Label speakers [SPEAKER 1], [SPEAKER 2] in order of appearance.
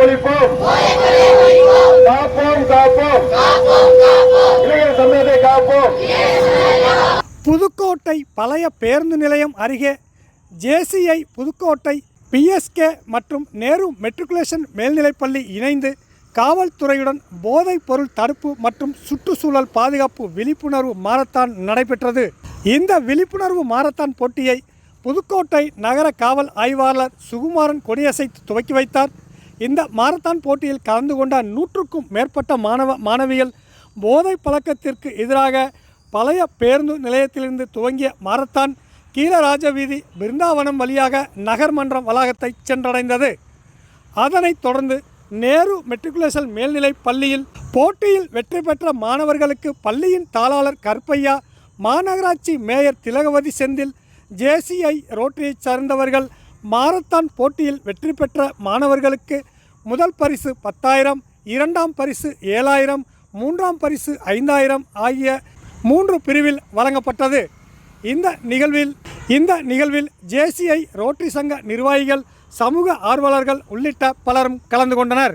[SPEAKER 1] ஒழிப்போம், காப்போம் காப்போம், இளைஞர் சமூகத்தை காப்போம்.
[SPEAKER 2] புதுக்கோட்டை பழைய பேருந்து நிலையம் அருகே ஜேசிஐ புதுக்கோட்டை பிஎஸ்கே மற்றும் நேரு மெட்ரிகுலேஷன் மேல்நிலைப்பள்ளி இணைந்து காவல்துறையுடன் போதைப் பொருள் தடுப்பு மற்றும் சுற்றுச்சூழல் பாதுகாப்பு விழிப்புணர்வு மாரத்தான் நடைபெற்றது. இந்த விழிப்புணர்வு மாரத்தான் போட்டியை புதுக்கோட்டை நகர காவல் ஆய்வாளர் சுகுமாரன் கொடியசைத்து துவக்கி வைத்தார். இந்த மாரத்தான் போட்டியில் கலந்து கொண்ட 100க்கும் மேற்பட்ட மாணவிகள் போதை பழக்கத்திற்கு எதிராக பழைய பேருந்து நிலையத்திலிருந்து துவங்கிய மாரத்தான் கீழராஜ வீதி பிருந்தாவனம் வழியாக நகர்மன்றம் வளாகத்தை சென்றடைந்தது. அதனைத் தொடர்ந்து நேரு மெட்ரிகுலேஷன் மேல்நிலைப் பள்ளியில் போட்டியில் வெற்றி பெற்ற மாணவர்களுக்கு பள்ளியின் தாளாளர் கருப்பையா, மாநகராட்சி மேயர் திலகவதி செந்தில், ஜேசிஐ ரோட்டரியைச் சேர்ந்தவர்கள் மாரத்தான் போட்டியில் வெற்றி பெற்ற மாணவர்களுக்கு முதல் பரிசு 10,000, இரண்டாம் பரிசு 7,000, மூன்றாம் பரிசு 5,000 ஆகிய 3 பிரிவில் வழங்கப்பட்டது. இந்த நிகழ்வில் ஜேசிஐ ரோட்டரி சங்க நிர்வாகிகள், சமூக ஆர்வலர்கள் உள்ளிட்ட பலரும் கலந்து கொண்டனர்.